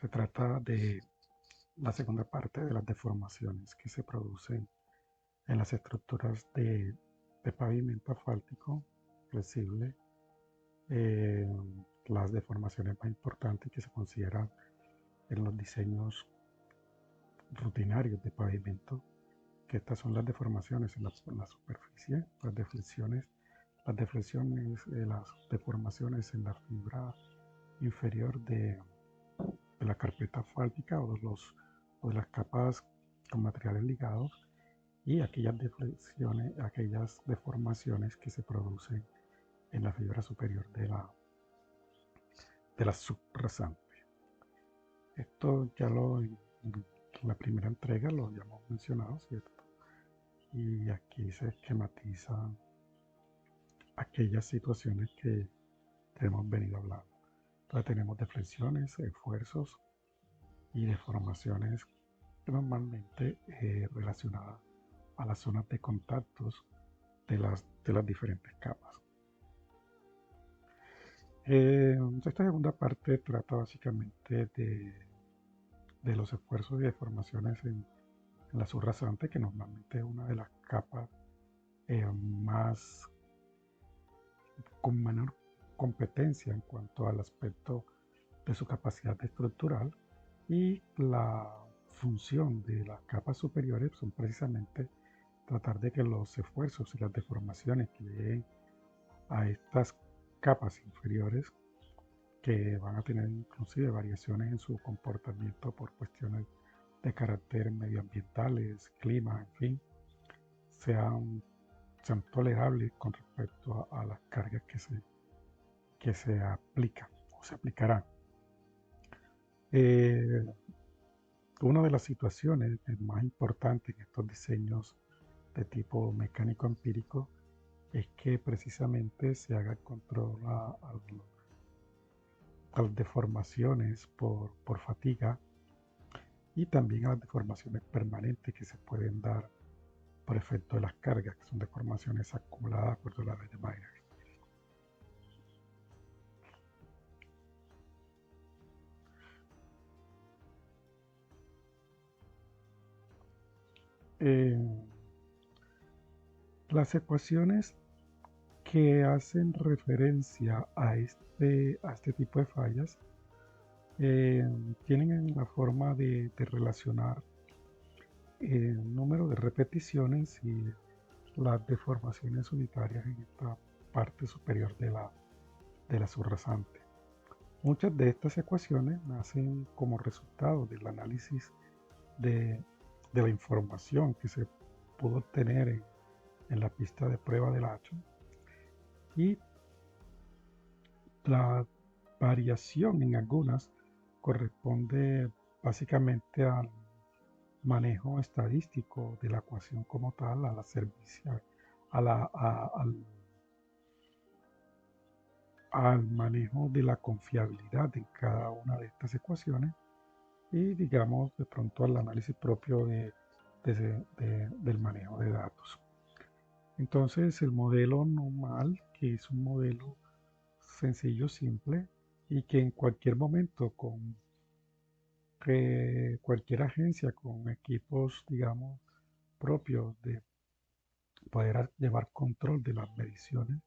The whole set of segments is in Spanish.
Se trata de la segunda parte de las deformaciones que se producen en las estructuras de pavimento asfáltico flexible. eh, las deformaciones más importantes que se consideran en los diseños rutinarios de pavimento, que estas son las deformaciones en la superficie, las deflexiones, las deformaciones en la fibra inferior de la carpeta asfáltica o de las capas con materiales ligados, y aquellas deflexiones, aquellas deformaciones que se producen en la fibra superior de la subrasante. Esto ya en la primera entrega lo habíamos mencionado, ¿cierto? Y aquí se esquematizan aquellas situaciones que hemos venido hablando. Entonces tenemos deflexiones, esfuerzos y deformaciones normalmente relacionadas a las zonas de contactos de las diferentes capas. Esta segunda parte trata básicamente de los esfuerzos y deformaciones en la subrasante, que normalmente es una de las capas más con menor competencia en cuanto al aspecto de su capacidad estructural, y la función de las capas superiores son precisamente tratar de que los esfuerzos y las deformaciones que lleguen a estas capas inferiores, que van a tener inclusive variaciones en su comportamiento por cuestiones de carácter medioambientales, clima, en fin, sean, sean tolerables con respecto a las cargas que se aplican o se aplicarán. Eh, una de las situaciones más importantes en estos diseños de tipo mecánico empírico es que precisamente se haga el control a las deformaciones por fatiga, y también a las deformaciones permanentes que se pueden dar por efecto de las cargas, que son deformaciones acumuladas de acuerdo a la ley de Mayer. Eh, las ecuaciones que hacen referencia a este tipo de fallas tienen la forma de relacionar el número de repeticiones y las deformaciones unitarias en esta parte superior de la subrasante. Muchas de estas ecuaciones nacen como resultado del análisis de, de la información que se pudo obtener en la pista de prueba del hacho, y la variación en algunas corresponde básicamente al manejo estadístico de la ecuación como tal, a la servicia, a la, al manejo de la confiabilidad en cada una de estas ecuaciones, y digamos de pronto al análisis propio del manejo de datos. Entonces el modelo normal, que es un modelo sencillo, simple, y que en cualquier momento con que cualquier agencia con equipos, digamos, propios de poder llevar control de las mediciones,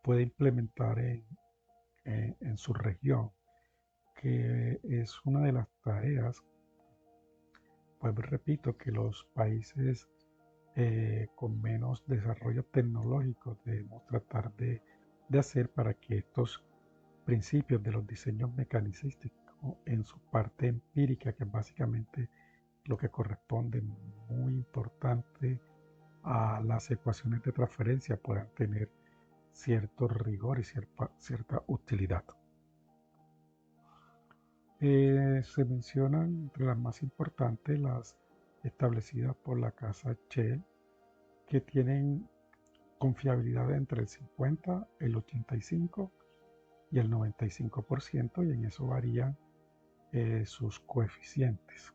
puede implementar en su región, que es una de las tareas, pues repito, que los países con menos desarrollo tecnológico debemos tratar de hacer para que estos principios de los diseños mecanicísticos en su parte empírica, que es básicamente lo que corresponde muy importante a las ecuaciones de transferencia, puedan tener cierto rigor y cierta utilidad. Se mencionan entre las más importantes las establecidas por la casa Shell, que tienen confiabilidad entre el 50, el 85 y el 95%, y en eso varían sus coeficientes.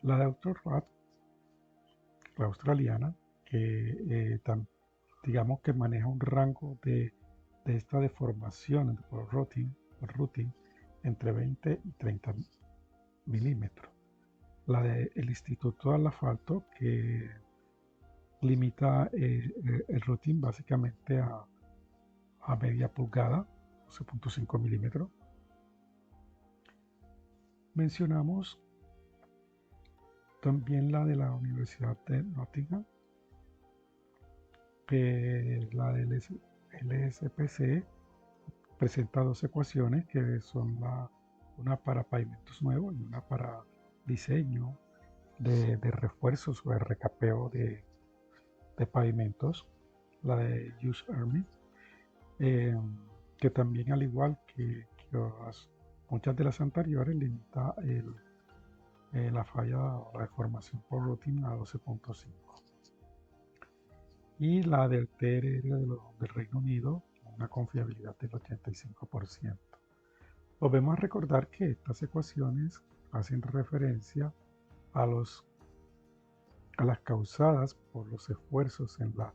La de Autorat, la australiana, que digamos que maneja un rango de esta deformación por routing, entre 20 y 30 milímetros. La del Instituto del Asfalto, que limita el routing básicamente a media pulgada, 12.5 milímetros. Mencionamos también la de la Universidad de Nottingham, que la del LSPC presenta dos ecuaciones que son una para pavimentos nuevos y una para diseño de refuerzos o de recapeo de pavimentos, la de Hughes Ermey, eh, que también al igual que muchas de las anteriores limita la falla o la deformación por routing a 12.5. Y la del TRR del Reino Unido, una confiabilidad del 85%. Volvemos a recordar que estas ecuaciones hacen referencia a, a las causadas por los esfuerzos en la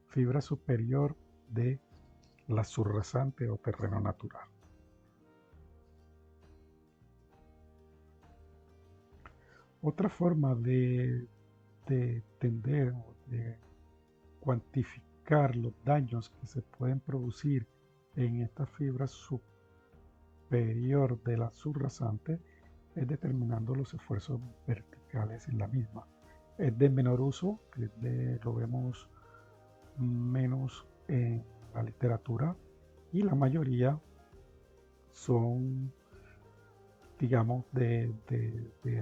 fibra superior de la subrasante o terreno natural. Otra forma de entender o de cuantificar los daños que se pueden producir en esta fibra superior de la subrasante es determinando los esfuerzos verticales en la misma. Es de menor uso, lo vemos menos en la literatura, y la mayoría son, digamos, de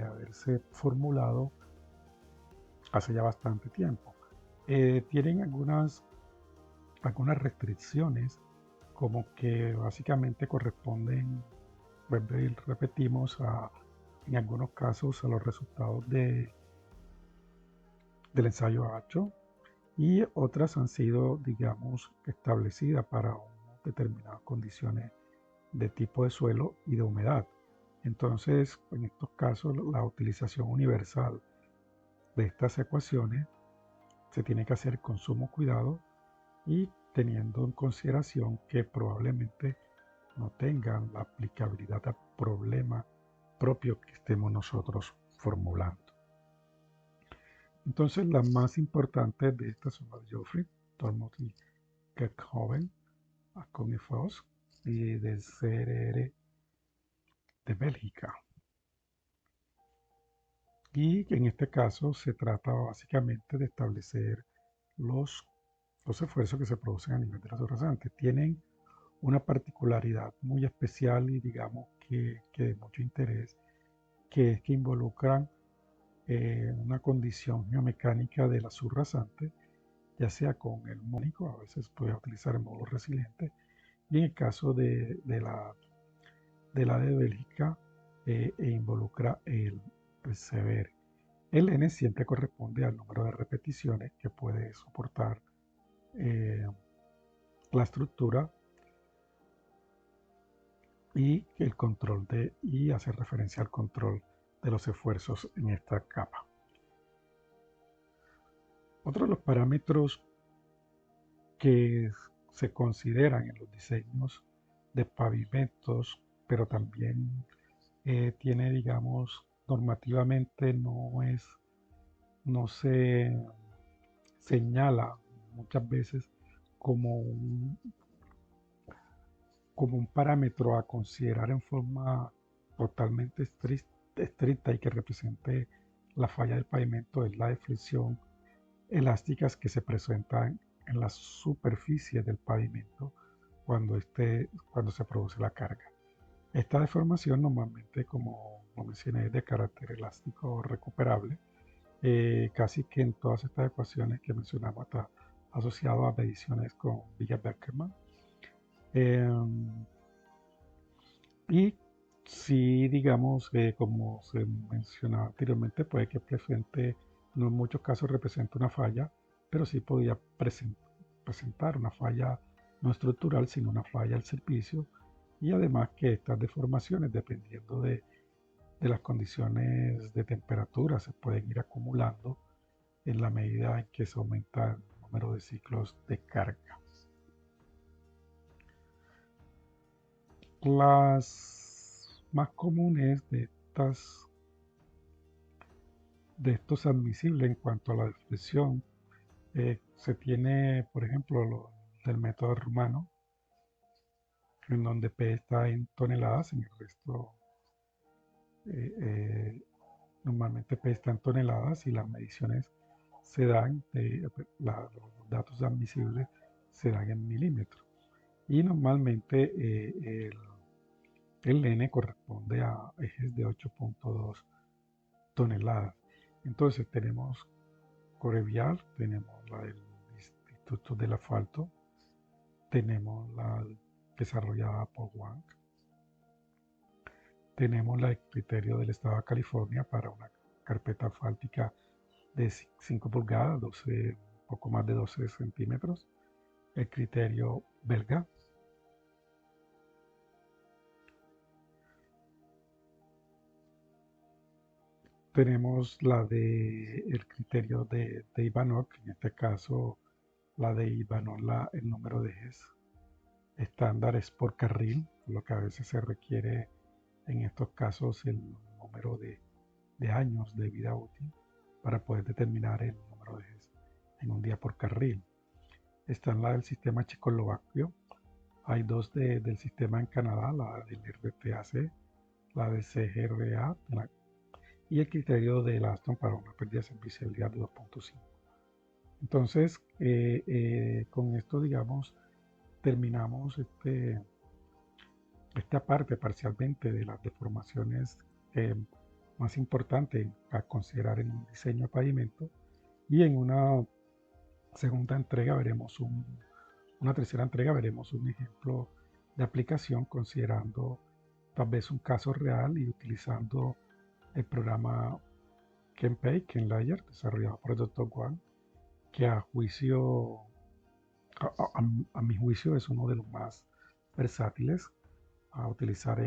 haberse formulado hace ya bastante tiempo. Tienen algunas restricciones, como que básicamente corresponden, repetimos, en algunos casos a los resultados del ensayo ACHO, y otras han sido, digamos, establecidas para determinadas condiciones de tipo de suelo y de humedad. Entonces, en estos casos, la utilización universal de estas ecuaciones se tiene que hacer con sumo cuidado y teniendo en consideración que probablemente no tengan la aplicabilidad al problema propio que estemos nosotros formulando. Entonces, las más importantes de estas son las de Geoffrey, Tormod y Kerkhoven, Acon y Foss, y del CRR de Bélgica. Y en este caso se trata básicamente de establecer los esfuerzos que se producen a nivel de la subrasante. Tienen una particularidad muy especial y digamos que de mucho interés, que es que involucran una condición geomecánica de la subrasante, ya sea con el mónico, a veces puede utilizar el módulo resiliente, y en el caso de la de Bélgica, involucra el persever. El n siempre corresponde al número de repeticiones que puede soportar la estructura, y el control y hace referencia al control de los esfuerzos en esta capa. Otro de los parámetros que se consideran en los diseños de pavimentos, pero también tiene, digamos, normativamente no se señala muchas veces como un parámetro a considerar en forma totalmente estricta y que represente la falla del pavimento, es la deflexión elásticas que se presentan en la superficie del pavimento cuando se produce la carga. Esta deformación normalmente, como lo mencioné, es de carácter elástico recuperable. Casi que en todas estas ecuaciones que mencionamos está asociado a mediciones con Villa-Beckermann. Y si, digamos, como se mencionaba anteriormente, puede que presente, no en muchos casos represente una falla, pero sí podría presentar una falla no estructural, sino una falla al servicio, y además que estas deformaciones, dependiendo de las condiciones de temperatura, se pueden ir acumulando en la medida en que se aumenta el número de ciclos de carga. más comunes de estos admisibles en cuanto a la expresión, se tiene, por ejemplo, del método rumano, en donde P está en toneladas, en el resto eh, eh, normalmente P está en toneladas y las mediciones se dan, los datos admisibles se dan en milímetros. Y normalmente el N corresponde a ejes de 8,2 toneladas. Entonces tenemos Corevial, tenemos la del Instituto del Asfalto, tenemos la desarrollada por Wang, tenemos el criterio del Estado de California para una carpeta asfáltica de 5 pulgadas, 12, un poco más de 12 centímetros, el criterio belga. Tenemos el criterio de Ivanov, en este caso la de Ivanov, el número de ejes estándar es por carril, lo que a veces se requiere en estos casos el número de años de vida útil para poder determinar el número de ejes en un día por carril. Está en la del sistema checoslovaquio, hay dos del sistema en Canadá, la del RTAC, la de CGRA y el criterio de Aston para una pérdida de visibilidad de 2,5. Entonces, con esto, digamos, terminamos esta parte parcialmente de las deformaciones más importantes a considerar en un diseño de pavimento, y en una segunda entrega una tercera entrega veremos un ejemplo de aplicación considerando tal vez un caso real y utilizando el programa KenLayer, desarrollado por el Dr. Wang, que a mi juicio es uno de los más versátiles a utilizar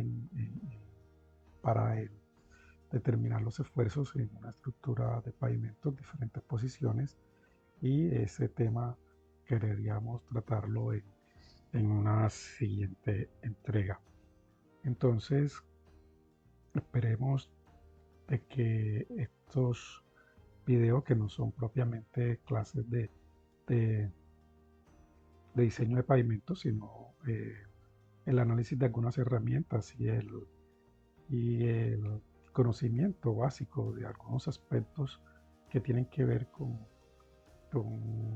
para determinar los esfuerzos en una estructura de pavimento en diferentes posiciones, y ese tema quereríamos tratarlo en una siguiente entrega. Entonces, esperemos de que estos videos, que no son propiamente clases de, de diseño de pavimento, sino el análisis de algunas herramientas y el conocimiento básico de algunos aspectos que tienen que ver con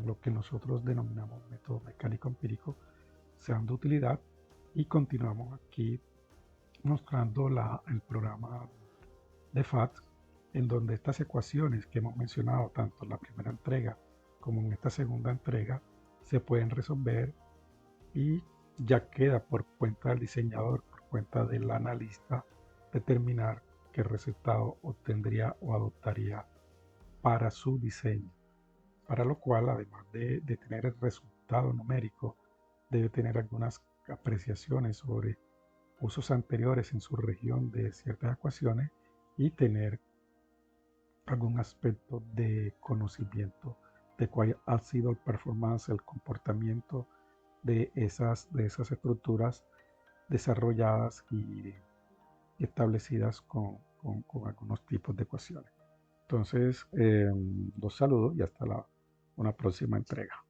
lo que nosotros denominamos método mecánico empírico, sean de utilidad. Y continuamos aquí mostrando el programa de FAT, en donde estas ecuaciones que hemos mencionado tanto en la primera entrega como en esta segunda entrega se pueden resolver, y ya queda por cuenta del diseñador, por cuenta del analista, determinar qué resultado obtendría o adoptaría para su diseño, para lo cual, además de tener el resultado numérico, debe tener algunas apreciaciones sobre usos anteriores en su región de ciertas ecuaciones y tener algún aspecto de conocimiento de cuál ha sido el performance, el comportamiento de esas estructuras desarrolladas y establecidas con algunos tipos de ecuaciones. Entonces, los saludo y hasta una próxima entrega.